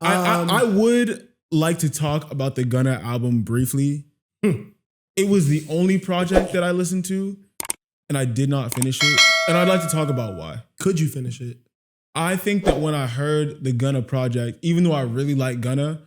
I would like to talk about the Gunna album briefly. It was the only project that I listened to, and I did not finish it. And I'd like to talk about why. Could you finish it? I think that when I heard the Gunna project, even though I really like Gunna,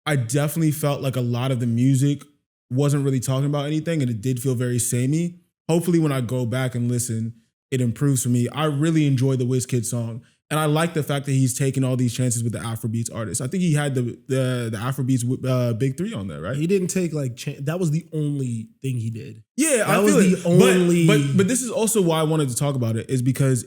I definitely felt like a lot of the music wasn't really talking about anything, and it did feel very samey. Hopefully when I go back and listen, it improves for me. I really enjoyed the Wizkid song. And I like the fact that he's taking all these chances with the Afrobeats artists. I think he had the Afrobeats Big Three on there, right? He didn't take that was the only thing he did. Yeah, that was the only. But this is also why I wanted to talk about it, is because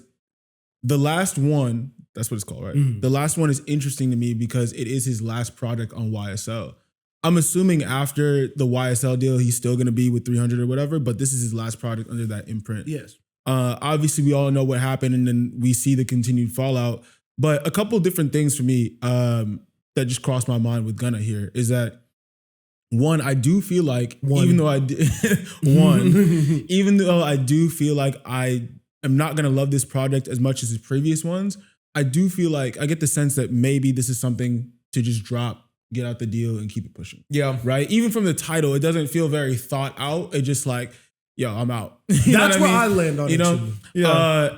the last one, that's what it's called, right? Mm-hmm. The last one is interesting to me because it is his last project on YSL. I'm assuming after the YSL deal, he's still going to be with 300 or whatever, but this is his last project under that imprint. Yes. Obviously, we all know what happened, and then we see the continued fallout. But a couple of different things for me that just crossed my mind with Gunna here is that, one, I do feel like, even though I do feel like I am not going to love this project as much as his previous ones, I do feel like I get the sense that maybe this is something to just drop, get out the deal, and keep it pushing. Yeah. Right? Even from the title, it doesn't feel very thought out. It just like, yo, I'm out. That's where I land on it. Too. Yeah.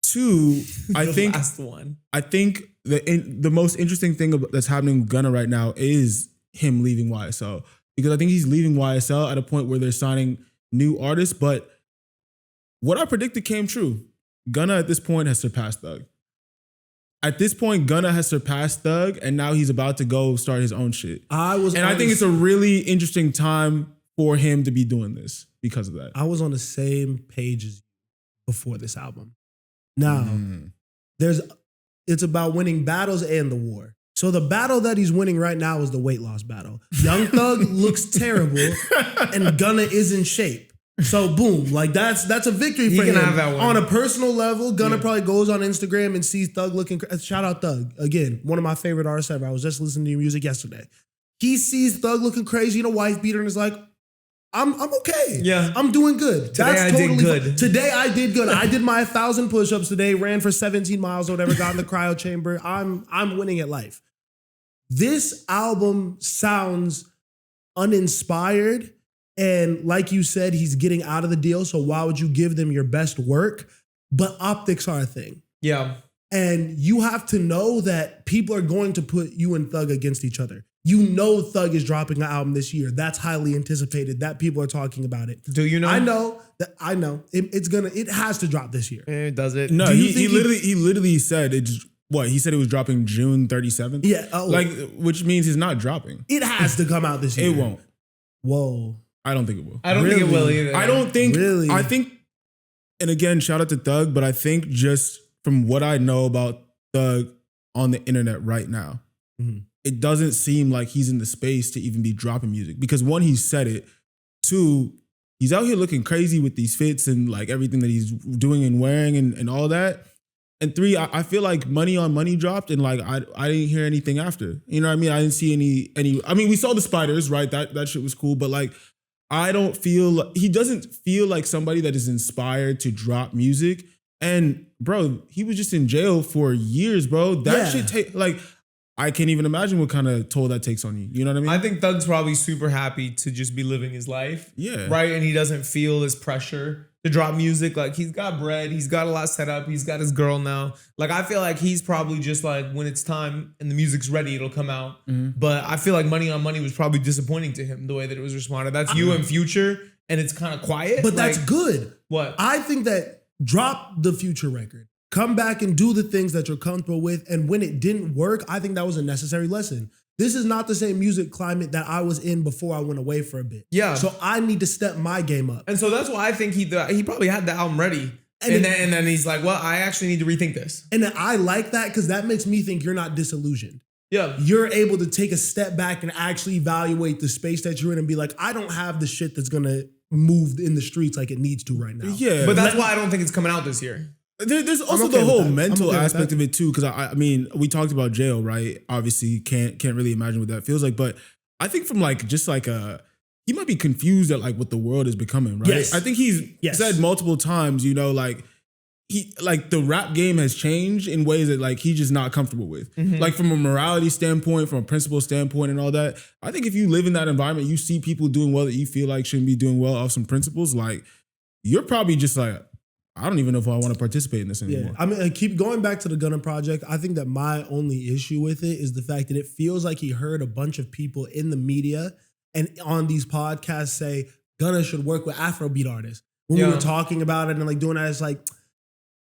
Two, I think last one. I think the most interesting thing that's happening with Gunna right now is him leaving YSL, because I think he's leaving YSL at a point where they're signing new artists. But what I predicted came true. Gunna at this point has surpassed Thug. At this point, Gunna has surpassed Thug, and now he's about to go start his own shit. I think it's a really interesting time for him to be doing this because of that. I was on the same page as you before this album. Now, it's about winning battles and the war. So the battle that he's winning right now is the weight loss battle. Young Thug looks terrible, and Gunna is in shape. So boom, like that's a victory for him. Have that one. On a personal level, Gunna probably goes on Instagram and sees Thug looking. Shout out Thug again, one of my favorite artists ever. I was just listening to your music yesterday. He sees Thug looking crazy, and a wife beater, and is like, I'm okay. Yeah. I'm doing good. Today I did good. Today I did good. I did my 1,000 push-ups today, ran for 17 miles or whatever, got in the cryo chamber. I'm winning at life. This album sounds uninspired. And like you said, he's getting out of the deal. So why would you give them your best work? But optics are a thing. Yeah. And you have to know that people are going to put you and Thug against each other. You know Thug is dropping an album this year. That's highly anticipated. That people are talking about it. Do you know? I know. It has to drop this year. Does it? No, he literally said it's what? He said it was dropping June 37th? Yeah. Which means it's not dropping. It has to come out this year. It won't. Whoa. I don't think it will. I don't think it will either. I don't think. Really? I think, and again, shout out to Thug, but I think just from what I know about Thug on the internet right now, it doesn't seem like he's in the space to even be dropping music. Because one, he said it. Two, he's out here looking crazy with these fits and like everything that he's doing and wearing and all that. And three, I feel like Money on Money dropped and like I didn't hear anything after. You know what I mean? I didn't see any. I mean, we saw the spiders, right? That shit was cool, but like, he doesn't feel like somebody that is inspired to drop music. And bro, he was just in jail for years, bro. That shit take like, I can't even imagine what kind of toll that takes on you. You know what I mean? I think Thug's probably super happy to just be living his life. Yeah. Right? And he doesn't feel this pressure to drop music. Like he's got bread. He's got a lot set up. He's got his girl now. Like I feel like he's probably just like, when it's time and the music's ready, it'll come out. Mm-hmm. But I feel like Money on Money was probably disappointing to him the way that it was responded. That's you and Future, and it's kind of quiet. But that's good. What? I think that drop the Future record. Come back and do the things that you're comfortable with. And when it didn't work, I think that was a necessary lesson. This is not the same music climate that I was in before I went away for a bit. Yeah. So I need to step my game up. And so that's why I think he probably had the album ready. And then he's like, well, I actually need to rethink this. And then I like that because that makes me think you're not disillusioned. Yeah. You're able to take a step back and actually evaluate the space that you're in and be like, I don't have the shit that's going to move in the streets like it needs to right now. Yeah. But that's why I don't think it's coming out this year. There's also the whole mental aspect of it too, because I mean, we talked about jail, right? Obviously, can't really imagine what that feels like. But I think from like just like he might be confused at like what the world is becoming, right? Yes. I think he's said multiple times, you know, like like the rap game has changed in ways that like he's just not comfortable with. Mm-hmm. Like from a morality standpoint, from a principle standpoint and all that. I think if you live in that environment, you see people doing well that you feel like shouldn't be doing well off some principles, like you're probably just like, I don't even know if I want to participate in this anymore. Yeah, I mean, I keep going back to the Gunna project. I think that my only issue with it is the fact that it feels like he heard a bunch of people in the media and on these podcasts say Gunna should work with Afrobeat artists. When we were talking about it and like doing that, it's like,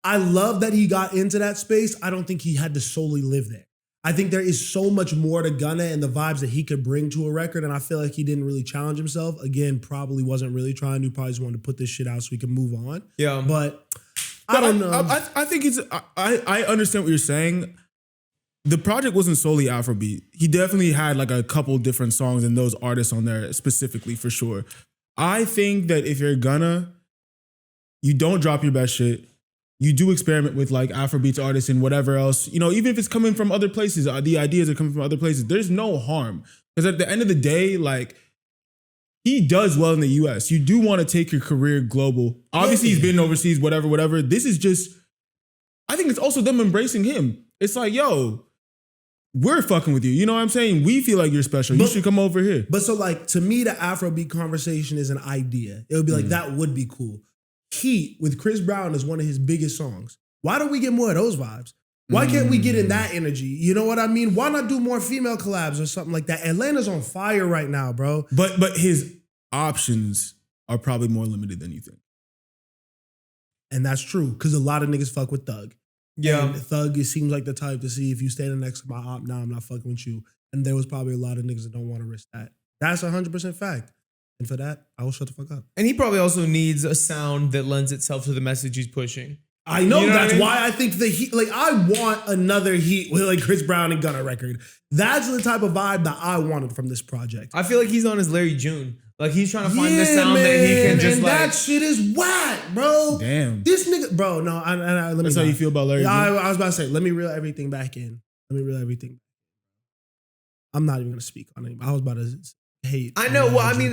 I love that he got into that space. I don't think he had to solely live there. I think there is so much more to Gunna and the vibes that he could bring to a record, and I feel like he didn't really challenge himself. Again, probably wasn't really trying to. Probably just wanted to put this shit out so we can move on. Yeah. But I don't know. I think it's, I understand what you're saying. The project wasn't solely Afrobeat. He definitely had like a couple different songs and those artists on there specifically for sure. I think that if you're Gunna, you don't drop your best shit. You do experiment with like Afrobeats artists and whatever else, you know, even if it's coming from other places, the ideas are coming from other places, there's no harm. Because at the end of the day, like, he does well in the US. You do want to take your career global. Obviously, he's been overseas, whatever. This is just, I think it's also them embracing him. It's like, yo, we're fucking with you. You know what I'm saying? We feel like you're special. You should come over here. But so like, to me, the Afrobeat conversation is an idea. It would be like, that would be cool. Heat with Chris Brown is one of his biggest songs. Why don't we get more of those vibes? Why can't we get in that energy? You know what I mean? Why not do more female collabs or something like that? Atlanta's on fire right now, bro. But his options are probably more limited than you think. And that's true, because a lot of niggas fuck with Thug. Yeah. And Thug, it seems like the type to see if you standing next to my op, nah, I'm not fucking with you. And there was probably a lot of niggas that don't want to risk that. That's 100% fact. And for that, I will shut the fuck up. And he probably also needs a sound that lends itself to the message he's pushing. I know, You know that's what I mean? why I think the Heat, like, I want another Heat with like Chris Brown and Gunna record. That's the type of vibe that I wanted from this project. I feel like he's on his Larry June. Like he's trying to find the sound that he can just and like. that shit is whack, bro. Damn. This nigga, bro, no, let me That's how you feel about Larry Yeah, June? I was about to say, let me reel everything back in. Let me reel everything. I'm not even gonna speak on it. I was about to hate. I know. Well, I mean,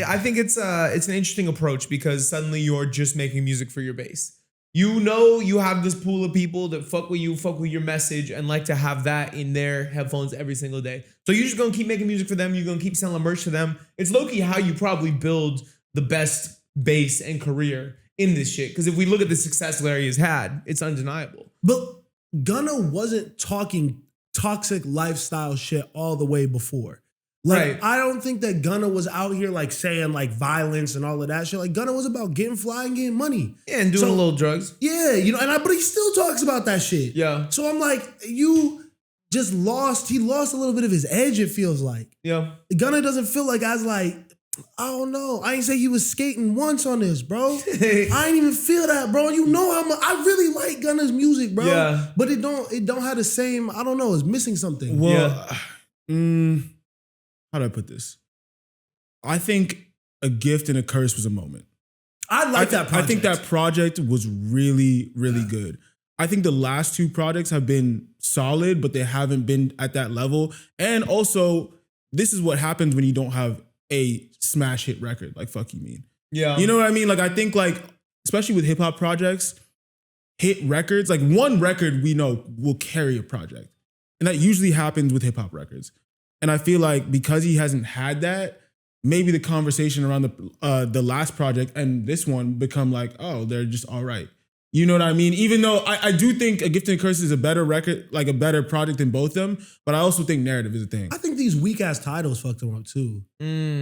I think it's an interesting approach because suddenly you're just making music for your base. You know, you have this pool of people that fuck with you, fuck with your message, and like to have that in their headphones every single day. So you're just gonna keep making music for them. You're gonna keep selling merch to them. It's low-key how you probably build the best base and career in this shit. Because if we look at the success Larry has had, it's undeniable. But Gunna wasn't talking toxic lifestyle shit all the way before. Like, Right. I don't think that Gunna was out here like saying like violence and all of that shit. Like, Gunna was about getting fly and getting money. Yeah, and doing a little drugs. Yeah, you know, but he still talks about that shit. Yeah. So I'm like, you just lost, he lost a little bit of his edge, it feels like. Yeah. Gunna doesn't feel like I don't know. I ain't say he was skating once on this, bro. I ain't even feel that, bro. You know how much I really like Gunna's music, bro. Yeah. But it don't have the same, I don't know, it's missing something. Well, how do I put this? I think A Gift and a Curse was a moment. I like that project. I think that project was really, really good. I think the last two projects have been solid, but they haven't been at that level. And also, this is what happens when you don't have a smash hit record, like Fuck You Mean. Yeah. You know what I mean? Like, I think, like, especially with hip hop projects, hit records, like one record we know will carry a project. And that usually happens with hip hop records. And I feel like because he hasn't had that, maybe the conversation around the last project and this one become like, oh, they're just all right. You know what I mean? Even though I do think A Gift and a Curse is a better record, like a better project than both of them, but I also think narrative is a thing. I think these weak ass titles fucked him up too.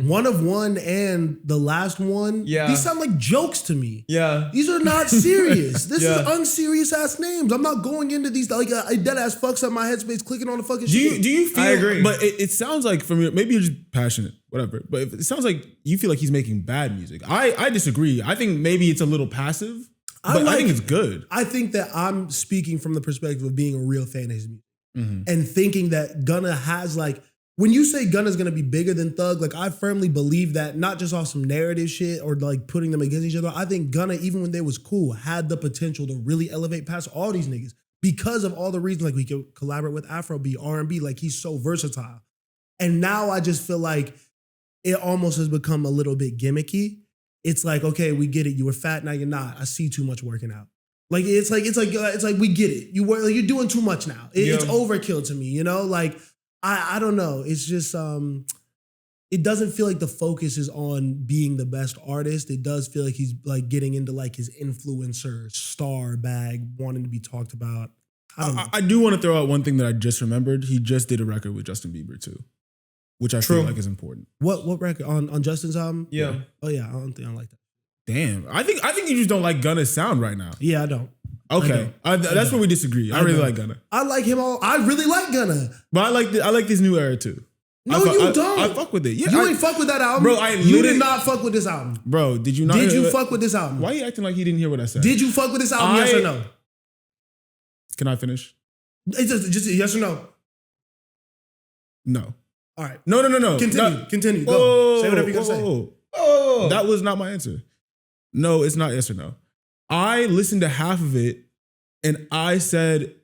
One of One and the last one, Yeah. these sound like jokes to me. Yeah. These are not serious. This Yeah. is unserious ass names. I'm not going into these like a dead ass fucks up my headspace clicking on the fucking Do shit. you feel? I agree. But it sounds like from your, maybe you're just passionate, whatever. But it sounds like you feel like he's making bad music. I disagree. I think maybe it's a little passive, but I think it's good. I think that I'm speaking from the perspective of being a real fan of his music and thinking that Gunna has like, when you say Gunna's gonna be bigger than Thug, like I firmly believe that, not just off some narrative shit or like putting them against each other. I think Gunna, even when they was cool, had the potential to really elevate past all these niggas because of all the reasons, like we could collaborate with Afrobeat, R&B, like he's so versatile. And now I just feel like it almost has become a little bit gimmicky. It's like, okay, we get it. You were fat, now you're not. I see too much working out. Like it's like we get it. You're doing too much now. It's overkill to me. You know, like I don't know. It's just it doesn't feel like the focus is on being the best artist. It does feel like he's like getting into like his influencer star bag, wanting to be talked about. I don't know. I do want to throw out one thing that I just remembered. He just did a record with Justin Bieber too, which I feel like is important. What record on Justin's album? Yeah. Oh yeah, I don't think I like that. Damn, I think you just don't like Gunna's sound right now. Yeah, I don't. Okay, that's where we disagree. I really like Gunna. I like him all. I really like Gunna, but I like this new era too. No, you don't. I fuck with it. Yeah, you ain't fuck with that album, bro. You did not fuck with this album, bro. Did you not? Did you fuck with this album? Why are you acting like you didn't hear what I said? Did you fuck with this album? Yes or no? Can I finish? It's just a yes or no. No. All right. No. Continue. Go. Say whatever you're gonna say. Oh, that was not my answer. No, it's not yes or no. I listened to half of it and I said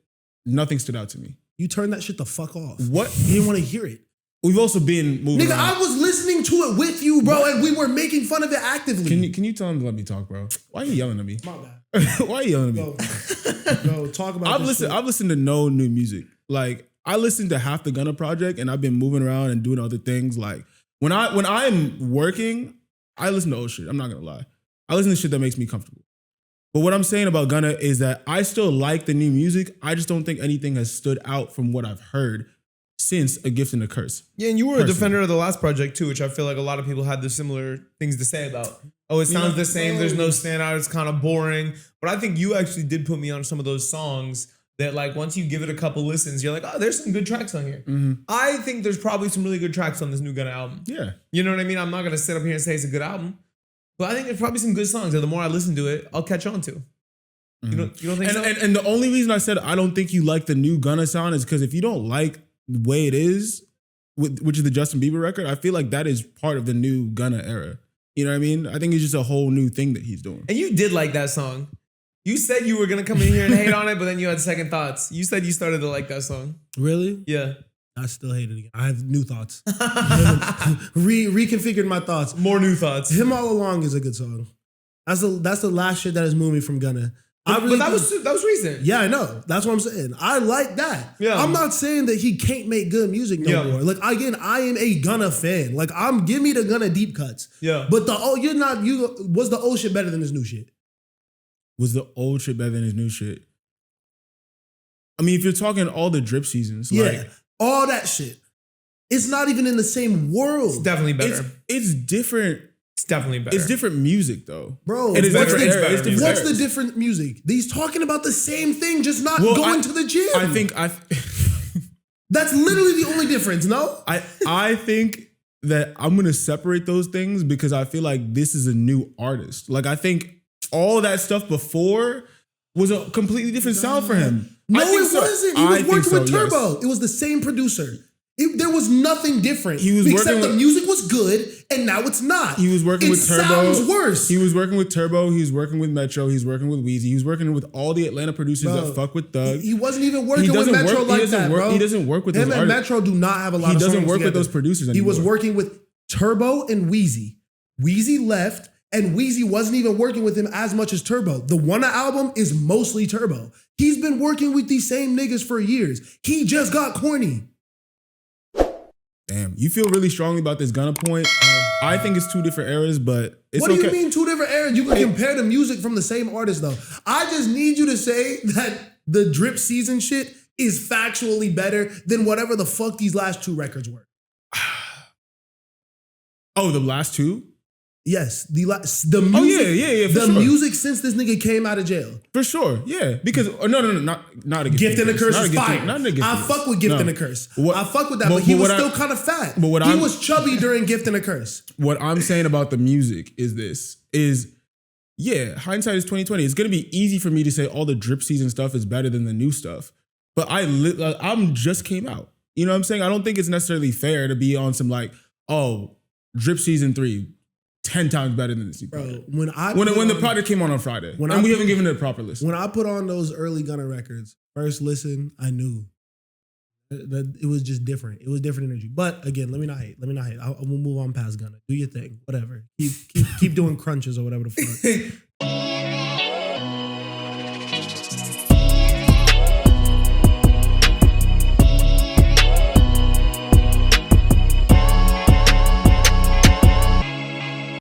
nothing stood out to me. You turned that shit the fuck off. What? You didn't want to hear it. We've also been moving. Nigga, around. I was listening to it with you, bro, and we were making fun of it actively. Can you tell him to let me talk, bro? Why are you yelling at me? My bad. Why are you yelling at me? Go talk about I've listened to no new music. Like I listened to half the Gunna project and I've been moving around and doing other things. Like when I'm working, I listen to old shit. I'm not gonna lie. I listen to shit that makes me comfortable. But what I'm saying about Gunna is that I still like the new music. I just don't think anything has stood out from what I've heard since A Gift and a Curse. Yeah, and you were a defender of the last project too, which I feel like a lot of people had the similar things to say about. Oh, it sounds the same. There's no standout. It's kind of boring. But I think you actually did put me on some of those songs that like once you give it a couple listens, you're like, oh, there's some good tracks on here. Mm-hmm. I think there's probably some really good tracks on this new Gunna album. Yeah. You know what I mean? I'm not going to sit up here and say it's a good album. But I think there's probably some good songs that the more I listen to it, I'll catch on to. Mm-hmm. You don't think so? And the only reason I said I don't think you like the new Gunna sound is because if you don't like the way it is, which is the Justin Bieber record, I feel like that is part of the new Gunna era. You know what I mean? I think it's just a whole new thing that he's doing. And you did like that song. You said you were going to come in here and hate on it, but then you had second thoughts. You said you started to like that song. Really? Yeah. I still hate it again. I have new thoughts. Reconfigured my thoughts. More new thoughts. Him All Along is a good song. That's the last shit that has moved me from Gunna. But that was recent. Yeah, I know. That's what I'm saying. I like that. Yeah. I'm not saying that he can't make good music no more. Like again, I am a Gunna fan. Like give me the Gunna deep cuts. Yeah. But was the old shit better than his new shit? Was the old shit better than his new shit? I mean, if you're talking all the drip seasons, like all that shit. It's not even in the same world. It's definitely better. It's different. It's definitely better. It's different music though. Bro, what's the different music? He's talking about the same thing, just not going to the gym. I think that's literally the only difference, no? I think that I'm gonna separate those things because I feel like this is a new artist. Like I think all that stuff before was a completely different sound for him. No, it wasn't. He was working with Turbo. Yes. It was the same producer. There was nothing different. Except the music was good, and now it's not. He was working with Turbo. It sounds worse. He was working with Turbo. He was working with Metro. He's working with Weezy. He was working with all the Atlanta producers that fuck with Thug. He wasn't even working with Metro like that, bro. He doesn't work with those artists. Him and Metro do not have a lot of songs together. He doesn't work with those producers anymore. He was working with Turbo and Weezy. Weezy left, and Weezy wasn't even working with him as much as Turbo. The Wanna album is mostly Turbo. He's been working with these same niggas for years. He just got corny. Damn, you feel really strongly about this Gunna point. I think it's two different eras, but it's okay. What do you mean two different eras? You can compare the music from the same artist, though. I just need you to say that the drip season shit is factually better than whatever the fuck these last two records were. Oh, the last two? Yes, the music. Oh yeah. The music since this nigga came out of jail. For sure, yeah. Because no, not a Gift and a Curse is fire. Not a Gift. I fuck with Gift and a Curse. I fuck with that, but he was still kind of fat. But he was chubby during Gift and a Curse. What I'm saying about the music is hindsight is 2020. It's gonna be easy for me to say all the drip season stuff is better than the new stuff, but I'm just came out. You know what I'm saying? I don't think it's necessarily fair to be on some like, oh, drip season 3. 10 times better than this. Bro, when the project came on Friday, we haven't given it a proper listen. When I put on those early Gunna records, first listen, I knew that it was just different. It was different energy. But again, let me not hate. We'll move on past Gunna. Do your thing, whatever. Keep doing crunches or whatever the fuck.